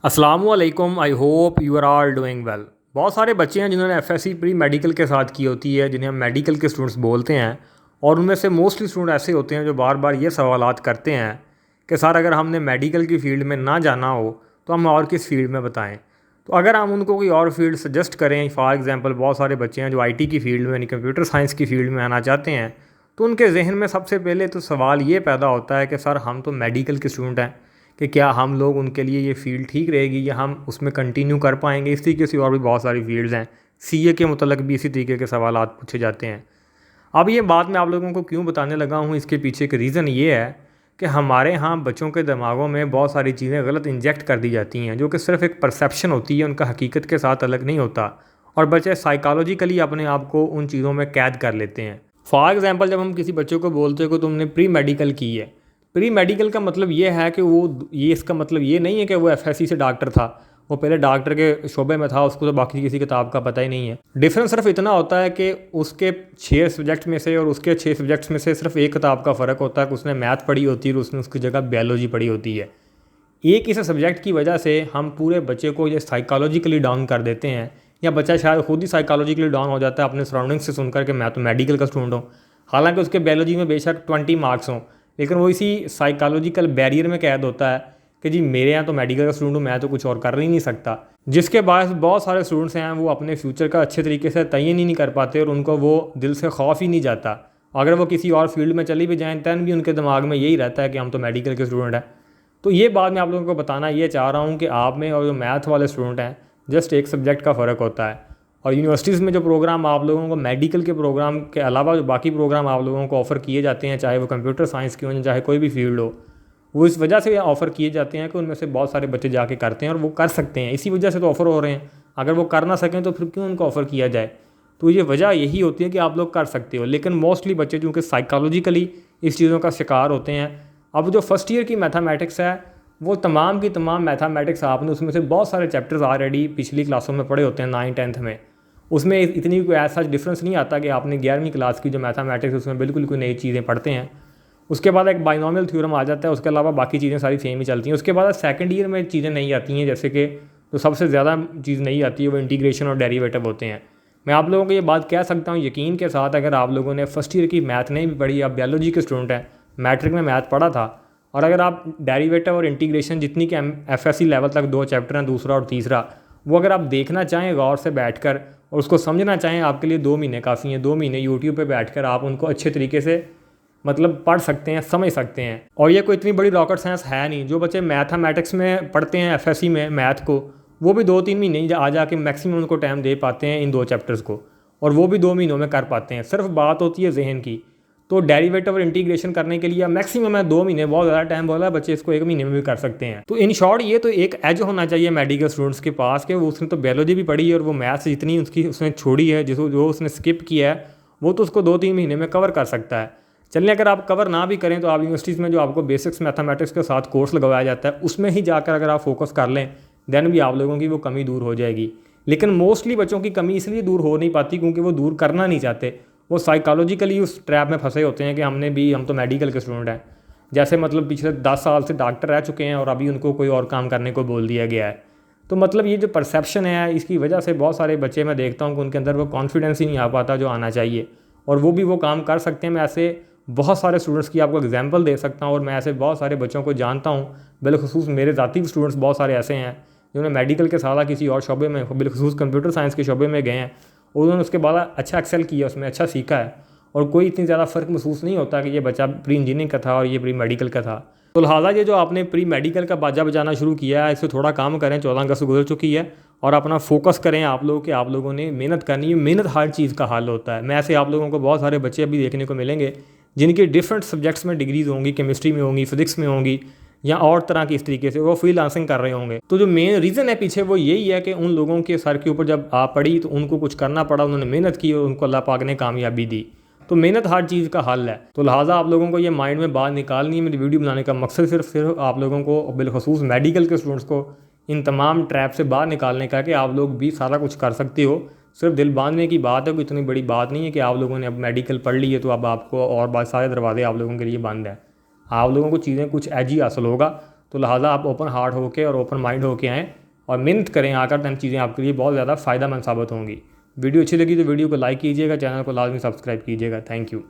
अस्सलामुअलैकुम। I hope you are all doing well. बहुत सारे बच्चे हैं जिन्होंने एफएससी प्री मेडिकल के साथ की होती है, जिन्हें हम मेडिकल के स्टूडेंट्स बोलते हैं। और उनमें से मोस्टली स्टूडेंट ऐसे होते हैं जो बार बार ये सवालात करते हैं कि सर अगर हमने मेडिकल की फ़ील्ड में ना जाना हो तो हम और किस फील्ड में बताएं। तो अगर हम उनको कोई और फील्ड सजेस्ट करें, फॉर एग्ज़ाम्पल बहुत सारे बच्चे हैं जो आईटी की फ़ील्ड में यानी कंप्यूटर साइंस की फ़ील्ड में आना चाहते हैं, तो उनके जहन में सबसे पहले तो सवाल ये पैदा होता है कि सर हम तो मेडिकल के स्टूडेंट हैं, कि क्या हम लोग उनके लिए ये फ़ील्ड ठीक रहेगी या हम उसमें कंटिन्यू कर पाएंगे। इस तरीके से और भी बहुत सारी फील्ड्स हैं। सीए के मुतल्लिक़ भी इसी तरीके के सवालात पूछे जाते हैं। अब ये बात मैं आप लोगों को क्यों बताने लगा हूँ, इसके पीछे का रीज़न ये है कि हमारे यहाँ बच्चों के दिमागों में बहुत सारी चीज़ें गलत इंजेक्ट कर दी जाती हैं, जो कि सिर्फ एक परसेप्शन होती है, उनका हकीकत के साथ अलग नहीं होता। और बच्चे साइकोलॉजिकली अपने आप को उन चीज़ों में कैद कर लेते हैं। फॉर एग्ज़ाम्पल, जब हम किसी बच्चे को बोलते हैं कि तुमने प्री मेडिकल की है, प्री मेडिकल का मतलब ये है कि इसका मतलब ये नहीं है कि वो एफएससी से डॉक्टर था, वो पहले डॉक्टर के शोबे में था, उसको तो बाकी किसी किताब का पता ही नहीं है। डिफरेंस सिर्फ इतना होता है कि उसके 6 सब्जेक्ट्स में से और उसके 6 सब्जेक्ट्स में से सिर्फ एक किताब का फ़र्क होता है कि उसने मैथ पढ़ी होती है और उसने उसकी जगह बायोलॉजी पढ़ी होती है। एक इस सब्जेक्ट की वजह से हम पूरे बच्चे को ये साइकोलॉजिकली डाउन कर देते हैं, या बच्चा शायद खुद ही साइकोलॉजिकली डाउन हो जाता है अपने सराउंडिंग से सुनकर के मैं तो मेडिकल का स्टूडेंट हूँ। हालांकि उसके बायोलॉजी में बेशक 20 मार्क्स हों, लेकिन वो इसी साइकोलॉजिकल बैरियर में कैद होता है कि जी मेरे यहाँ तो मेडिकल का स्टूडेंट हूँ, मैं तो कुछ और कर ही नहीं सकता। जिसके बाद बहुत सारे स्टूडेंट्स हैं वो अपने फ्यूचर का अच्छे तरीके से तयन ही नहीं कर पाते और उनको वो दिल से खौफ ही नहीं जाता। अगर वो किसी और फील्ड में चली भी जाएँ तन भी उनके दिमाग में यही रहता है कि हम तो मेडिकल के स्टूडेंट हैं। तो ये बात मैं आप लोगों को बताना ये चाह रहा हूँ कि आप में और जो मैथ वाले स्टूडेंट हैं, जस्ट एक सब्जेक्ट का फ़र्क होता है। और यूनिवर्सिटीज़ में जो प्रोग्राम आप लोगों को मेडिकल के प्रोग्राम के अलावा जो बाकी प्रोग्राम आप लोगों को ऑफ़र किए जाते हैं, चाहे वो कंप्यूटर साइंस की हो चाहे कोई भी फील्ड हो, वो इस वजह से ऑफ़र किए जाते हैं कि उनमें से बहुत सारे बच्चे जाके करते हैं और वो कर सकते हैं, इसी वजह से तो ऑफ़र हो रहे हैं। अगर वो कर ना सकें तो फिर क्यों उनको ऑफ़र किया जाए। तो ये वजह यही होती है कि आप लोग कर सकते हो, लेकिन मोस्टली बच्चे चूँकि साइकोलॉजिकली इस चीज़ों का शिकार होते हैं। अब जो फर्स्ट ईयर की मैथमेटिक्स है वो तमाम की तमाम मैथमेटिक्स आपने उसमें से बहुत सारे चैप्टर्स ऑलरेडी पिछली क्लासों में पढ़े होते हैं 9th-10th में। उसमें इतनी कोई ऐसा डिफरेंस नहीं आता कि आपने 11वीं क्लास की जो मैथमेटिक्स उसमें बिल्कुल कोई नई चीज़ें पढ़ते हैं। उसके बाद एक बाइनोमियल थ्योरम आ जाता है, उसके अलावा बाकी चीज़ें सारी सेम ही चलती हैं। उसके बाद सेकंड ईयर में चीज़ें नहीं आती हैं, जैसे कि जो सबसे ज़्यादा चीज़ नहीं आती है वो इंटीग्रेशन और डेरिवेटिव होते हैं। मैं आप लोगों को ये बात कह सकता हूँ यकीन के साथ, अगर आप लोगों ने फर्स्ट ईयर की मैथ नहीं भी पढ़ी, आप बायोलॉजी के स्टूडेंट हैं, मैट्रिक में मैथ पढ़ा था, और अगर आप डेरिवेटिव और इंटीग्रेशन जितनी कि एफएससी लेवल तक 2 चैप्टर हैं, दूसरा और तीसरा, वो अगर आप देखना चाहें गौर से बैठकर और उसको समझना चाहें, आपके लिए 2 महीने काफ़ी हैं। 2 महीने यूट्यूब पे बैठकर आप उनको अच्छे तरीके से मतलब पढ़ सकते हैं, समझ सकते हैं। और ये कोई इतनी बड़ी रॉकेट साइंस है नहीं। जो बच्चे मैथमेटिक्स में पढ़ते हैं एफएससी में मैथ को, वो भी 2-3 महीने आ जाके मैक्सिमम उनको टाइम दे पाते हैं इन 2 चैप्टर्स को, और वो भी 2 महीनों में कर पाते हैं। सिर्फ बात होती है जहन की। तो डेरिवेटिव और इंटीग्रेशन करने के लिए मैक्सिमम है 2 महीने, बहुत ज़्यादा टाइम बोला है, बच्चे इसको 1 महीने में भी कर सकते हैं। तो इन शॉर्ट ये तो एक एज होना चाहिए मेडिकल स्टूडेंट्स के पास कि वो उसने तो बायोलॉजी भी पढ़ी है और वो मैथ्स जितनी उसने छोड़ी है, जो उसने स्किप किया है, वो तो उसको 2-3 महीने में कवर कर सकता है। चलिए, अगर आप कवर ना भी करें तो आप यूनिवर्सिटीज़ में जो आपको बेसिक्स मैथमेटिक्स के साथ कोर्स लगवाया जाता है उसमें ही जाकर अगर आप फोकस कर लें, देन भी आप लोगों की वो कमी दूर हो जाएगी। लेकिन मोस्टली बच्चों की कमी इसलिए दूर हो नहीं पाती क्योंकि वो दूर करना नहीं चाहते। वो साइकोलॉजिकली उस ट्रैप में फंसे होते हैं कि हम तो मेडिकल के स्टूडेंट हैं। जैसे मतलब पिछले 10 साल से डॉक्टर रह चुके हैं और अभी उनको कोई और काम करने को बोल दिया गया है। तो मतलब ये जो परसेप्शन है, इसकी वजह से बहुत सारे बच्चे मैं देखता हूँ कि उनके अंदर वो कॉन्फिडेंस ही नहीं आ पाता जो आना चाहिए, और वो भी वो काम कर सकते हैं। मैं ऐसे बहुत सारे स्टूडेंट्स की आपको एग्जांपल दे सकता हूँ और मैं ऐसे बहुत सारे बच्चों को जानता हूँ। बिलखुसूस मेरे ज़ाती स्टूडेंट्स बहुत सारे ऐसे हैं जिन्होंने मेडिकल के साथ किसी और शोबे में, बिलखुसूस कंप्यूटर साइंस के शोबे में गए हैं और उन्होंने उसके बाद अच्छा एक्सेल किया, उसमें अच्छा सीखा है, और कोई इतनी ज़्यादा फ़र्क महसूस नहीं होता कि ये बच्चा प्री इंजीनियरिंग का था और ये प्री मेडिकल का था। तो लिहाजा ये जो आपने प्री मेडिकल का बाजा बजाना शुरू किया है, इससे थोड़ा काम करें। 14 अगस्त गुजर चुकी है और अपना फोकस करें आप लोग कि आप लोगों ने मेहनत करनी है। मेहनत हर चीज़ का हल होता है। मैं ऐसे आप लोगों को बहुत सारे बच्चे अभी देखने को मिलेंगे जिनकी डिफरेंट सब्जेक्ट्स में डिग्रीज होंगी, केमिस्ट्री में होंगी, फिजिक्स में होंगी, या और तरह की इस तरीके से वो फ्रीलांसिंग कर रहे होंगे। तो जो मेन रीज़न है पीछे वो यही है कि उन लोगों के सर के ऊपर जब आप पड़ी तो उनको कुछ करना पड़ा, उन्होंने मेहनत की और उनको अल्लाह पाक ने कामयाबी दी। तो मेहनत हर चीज़ का हल है। तो लिहाजा आप लोगों को ये माइंड में बात निकालनी है। मेरी वीडियो बनाने का मकसद सिर्फ आप लोगों को, बिलखसूस मेडिकल के स्टूडेंट्स को, इन तमाम ट्रैप से बाहर निकालने का कि आप लोग भी सारा कुछ कर सकते हो। सिर्फ दिल बांधने की बात है, कोई इतनी बड़ी बात नहीं है कि आप लोगों ने अब मेडिकल पढ़ ली है तो अब आपको और बात सारे दरवाजे आप लोगों के लिए बंद है। आप लोगों को चीज़ें कुछ एज ही हासिल होगा। तो लिहाजा आप ओपन हार्ट होके और ओपन माइंड होके आएँ और मेहनत करें आकर, तन चीज़ें आपके लिए बहुत ज़्यादा फ़ायदेमंद साबित होंगी। वीडियो अच्छी लगी तो वीडियो को लाइक कीजिएगा, चैनल को लाजमी सब्सक्राइब कीजिएगा। Thank you.